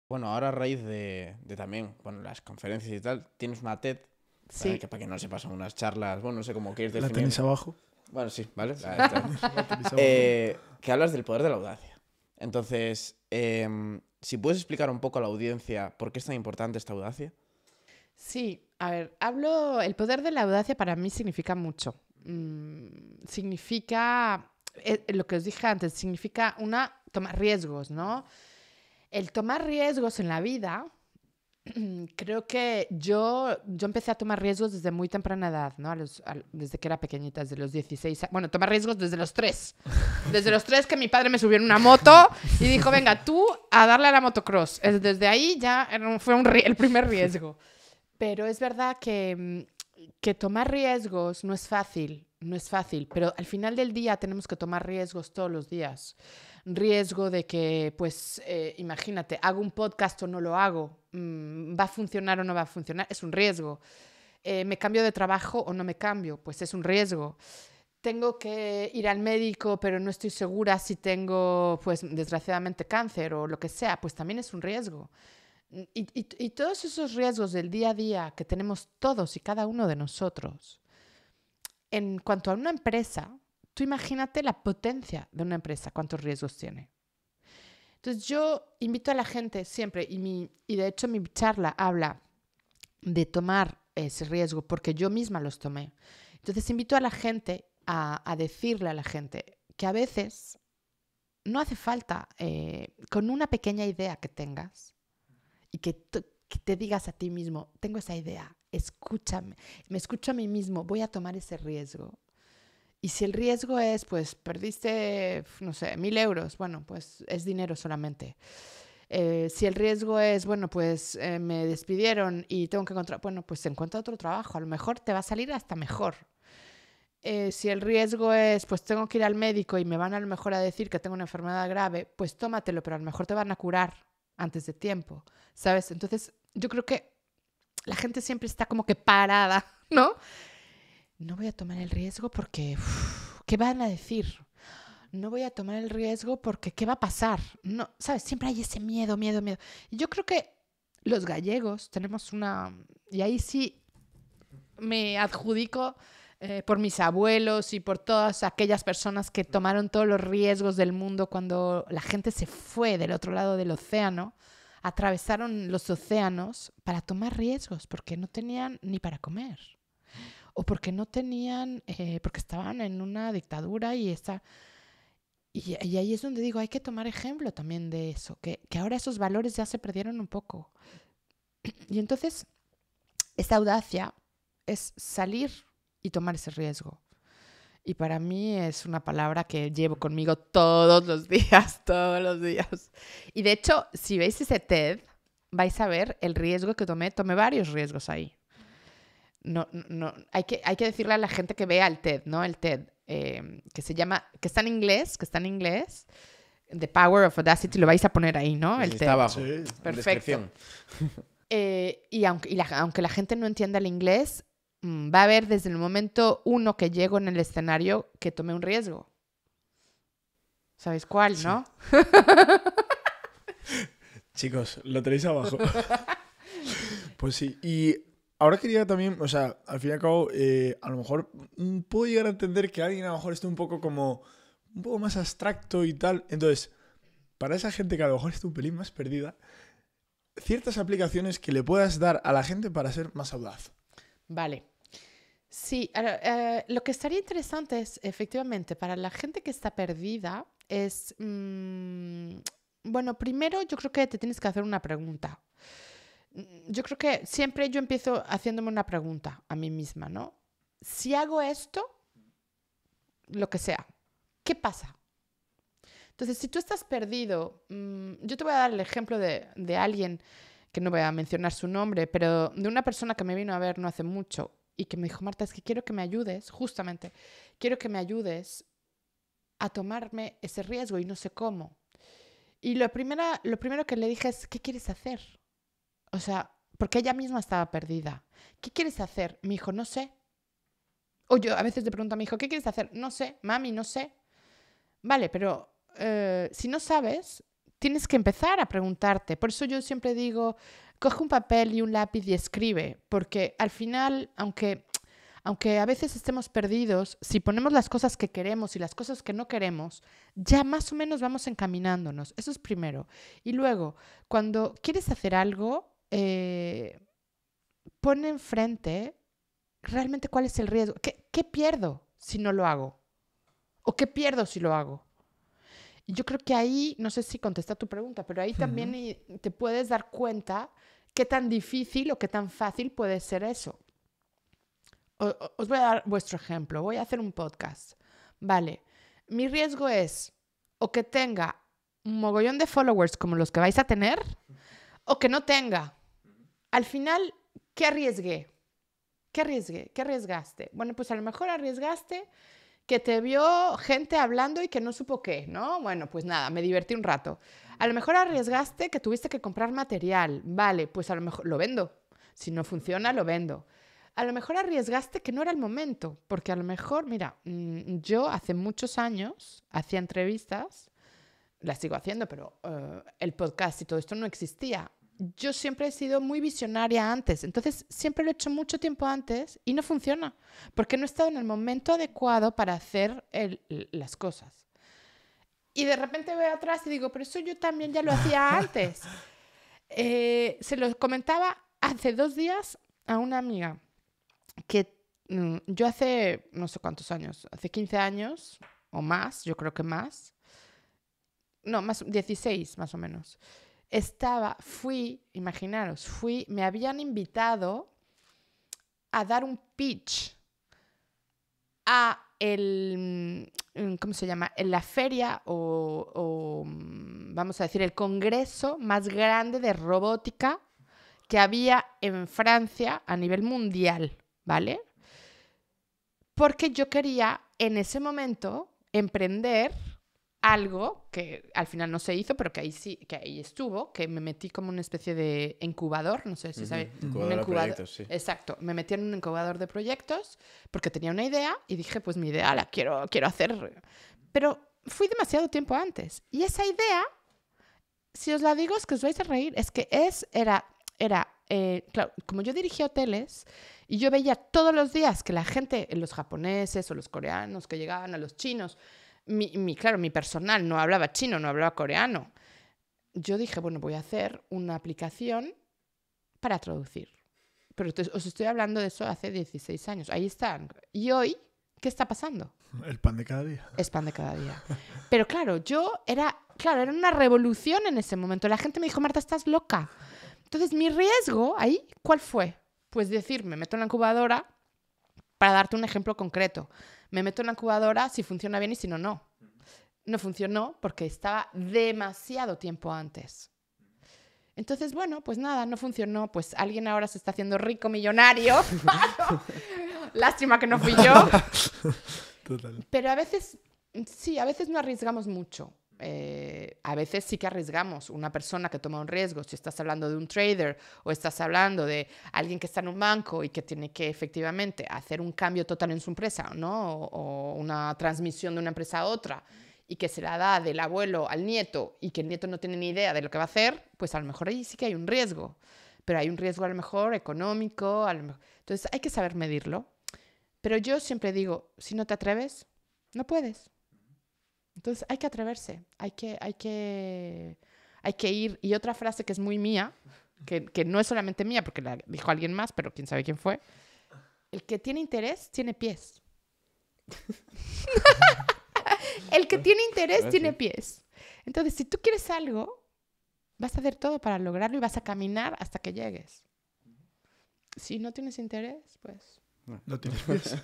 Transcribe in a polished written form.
Bueno, ahora a raíz de también, bueno, las conferencias y tal, tienes una TED, Sí. que para que no sepas, son unas charlas, bueno, no sé cómo quieres La definir. tenéis abajo. Bueno, sí, ¿vale? Sí. Ahí está. La tenéis abajo. Que hablas del poder de la audacia. Entonces, si puedes explicar un poco a la audiencia por qué es tan importante esta audacia. Sí, a ver, el poder de la audacia para mí significa mucho. Significa, lo que os dije antes, significa tomar riesgos, ¿no? El tomar riesgos en la vida, creo que yo empecé a tomar riesgos desde muy temprana edad, ¿no? Desde que era pequeñita, desde los 16 años. Bueno, tomar riesgos desde los 3. Desde los 3 que mi padre me subió en una moto y dijo, venga, tú a darle a la motocross. Desde ahí ya fue el primer riesgo. Pero es verdad que tomar riesgos no es fácil, pero al final del día tenemos que tomar riesgos todos los días. Riesgo de que, pues, imagínate, hago un podcast o no lo hago, ¿va a funcionar o no va a funcionar? Es un riesgo. ¿Me cambio de trabajo o no me cambio? Pues es un riesgo. Tengo que ir al médico, pero no estoy segura si tengo, pues, desgraciadamente cáncer o lo que sea, pues también es un riesgo. Y todos esos riesgos del día a día que tenemos todos y cada uno de nosotros, en cuanto a una empresa, tú imagínate la potencia de una empresa, cuántos riesgos tiene. Entonces yo invito a la gente siempre, y de hecho mi charla habla de tomar ese riesgo porque yo misma los tomé. Entonces invito a la gente a decirle a la gente que a veces no hace falta, con una pequeña idea que tengas, y que te digas a ti mismo, tengo esa idea, escúchame, me escucho a mí mismo, voy a tomar ese riesgo. Y si el riesgo es, pues, perdiste, no sé, 1.000 euros, bueno, pues es dinero solamente. Si el riesgo es, bueno, pues me despidieron y tengo que encontrar, bueno, pues encuentra otro trabajo, a lo mejor te va a salir hasta mejor. Si el riesgo es, pues tengo que ir al médico y me van a lo mejor a decir que tengo una enfermedad grave, pues tómatelo, pero a lo mejor te van a curar antes de tiempo, ¿sabes? Entonces, yo creo que la gente siempre está como que parada, ¿no? No voy a tomar el riesgo porque, ¿qué van a decir? No voy a tomar el riesgo porque, ¿qué va a pasar? No, ¿sabes? Siempre hay ese miedo. Y yo creo que los gallegos tenemos y ahí sí me adjudico por mis abuelos y por todas aquellas personas que tomaron todos los riesgos del mundo cuando la gente se fue del otro lado del océano, atravesaron los océanos para tomar riesgos porque no tenían ni para comer o porque no tenían, porque estaban en una dictadura y ahí es donde digo, hay que tomar ejemplo también de eso, que ahora esos valores ya se perdieron un poco. Y entonces, esta audacia es salir y tomar ese riesgo. Y para mí es una palabra que llevo conmigo todos los días. Y de hecho, si veis ese TED, vais a ver el riesgo que tomé. Tomé varios riesgos ahí. No, hay que decirle a la gente que vea el TED, ¿no? El TED, que se llama, que está en inglés. The Power of Audacity, lo vais a poner ahí, ¿no? Sí, El TED. está abajo. Sí. Perfecto. Y aunque la gente no entienda el inglés, va a ver desde el momento 1 que llego en el escenario que tomé un riesgo. ¿Sabéis cuál, Sí. no? Chicos, lo tenéis abajo. Pues sí. Y ahora quería también, o sea, al fin y al cabo, a lo mejor puedo llegar a entender que alguien a lo mejor esté un poco más abstracto y tal. Entonces, para esa gente que a lo mejor está un pelín más perdida, ciertas aplicaciones que le puedas dar a la gente para ser más audaz. Vale. Sí, lo que estaría interesante es, efectivamente, para la gente que está perdida, es, bueno, primero yo creo que te tienes que hacer una pregunta. Yo creo que siempre yo empiezo haciéndome una pregunta a mí misma, ¿no? Si hago esto, lo que sea, ¿qué pasa? Entonces, si tú estás perdido, yo te voy a dar el ejemplo de alguien, que no voy a mencionar su nombre, pero de una persona que me vino a ver no hace mucho y que me dijo, Marta, es que quiero que me ayudes, justamente, quiero que me ayudes a tomarme ese riesgo y no sé cómo. Y lo primero que le dije es, ¿qué quieres hacer? O sea, porque ella misma estaba perdida. ¿Qué quieres hacer? Me dijo, no sé. O yo a veces le pregunto a mi hijo, ¿qué quieres hacer? No sé, mami, no sé. Vale, pero si no sabes, tienes que empezar a preguntarte. Por eso yo siempre digo, coge un papel y un lápiz y escribe, porque al final, aunque a veces estemos perdidos, si ponemos las cosas que queremos y las cosas que no queremos, ya más o menos vamos encaminándonos. Eso es primero. Y luego, cuando quieres hacer algo, pon enfrente realmente cuál es el riesgo. ¿Qué pierdo si no lo hago? ¿O qué pierdo si lo hago? Y yo creo que ahí, no sé si contesta tu pregunta, pero ahí también te puedes dar cuenta qué tan difícil o qué tan fácil puede ser eso. Os voy a dar vuestro ejemplo. Voy a hacer un podcast. Vale, mi riesgo es o que tenga un mogollón de followers como los que vais a tener, o que no tenga. Al final, ¿qué arriesgué? ¿Qué arriesgaste? Bueno, pues a lo mejor arriesgaste que te vio gente hablando y que no supo qué, ¿no? Bueno, pues nada, me divertí un rato. A lo mejor arriesgaste que tuviste que comprar material. Vale, pues a lo mejor lo vendo. Si no funciona, lo vendo. A lo mejor arriesgaste que no era el momento, porque a lo mejor, mira, yo hace muchos años hacía entrevistas, las sigo haciendo, pero el podcast y todo esto no existía. Yo siempre he sido muy visionaria antes, entonces siempre lo he hecho mucho tiempo antes y no funciona, porque no he estado en el momento adecuado para hacer las cosas. Y de repente veo atrás y digo, pero eso yo también ya lo hacía antes. Se lo comentaba hace 2 días a una amiga que yo hace no sé cuántos años, hace 15 años o más, yo creo que más, no, más 16 más o menos. Me habían invitado a dar un pitch a ¿cómo se llama? En la feria o vamos a decir, el congreso más grande de robótica que había en Francia a nivel mundial, ¿vale? Porque yo quería en ese momento emprender algo que al final no se hizo, pero que ahí estuvo, que me metí como una especie de incubador, no sé si sabéis. Incubador de proyectos, sí. Exacto, me metí en un incubador de proyectos porque tenía una idea y dije, pues mi idea la quiero hacer. Pero fui demasiado tiempo antes. Y esa idea, si os la digo, es que os vais a reír. Es que era claro, como yo dirigía hoteles y yo veía todos los días que la gente, los japoneses o los coreanos que llegaban, a los chinos, claro, mi personal no hablaba chino, no hablaba coreano. Yo dije, bueno, voy a hacer una aplicación para traducir. Pero os estoy hablando de eso hace 16 años. Ahí están. Y hoy, ¿qué está pasando? El pan de cada día. Es pan de cada día. Pero claro, era una revolución en ese momento. La gente me dijo, Marta, estás loca. Entonces, mi riesgo ahí, ¿cuál fue? Pues decir, me meto en la incubadora, para darte un ejemplo concreto. Me meto en la incubadora si funciona bien y si no, no. No funcionó porque estaba demasiado tiempo antes. Entonces, bueno, pues nada, no funcionó. Pues alguien ahora se está haciendo rico, millonario. Lástima que no fui yo. Total. Pero a veces no arriesgamos mucho. A veces sí que arriesgamos. Una persona que toma un riesgo, si estás hablando de un trader o estás hablando de alguien que está en un banco y que tiene que efectivamente hacer un cambio total en su empresa, ¿no? O una transmisión de una empresa a otra y que se la da del abuelo al nieto y que el nieto no tiene ni idea de lo que va a hacer, pues a lo mejor ahí sí que hay un riesgo. Pero hay un riesgo a lo mejor económico. Entonces hay que saber medirlo. Pero yo siempre digo, si no te atreves, no puedes. Entonces hay que atreverse, hay que ir. Y otra frase que es muy mía, que no es solamente mía, porque la dijo alguien más, pero quién sabe quién fue. El que tiene interés, tiene pies. El que tiene interés, tiene pies. Entonces, si tú quieres algo, vas a hacer todo para lograrlo y vas a caminar hasta que llegues. Si no tienes interés, pues... No tienes pies.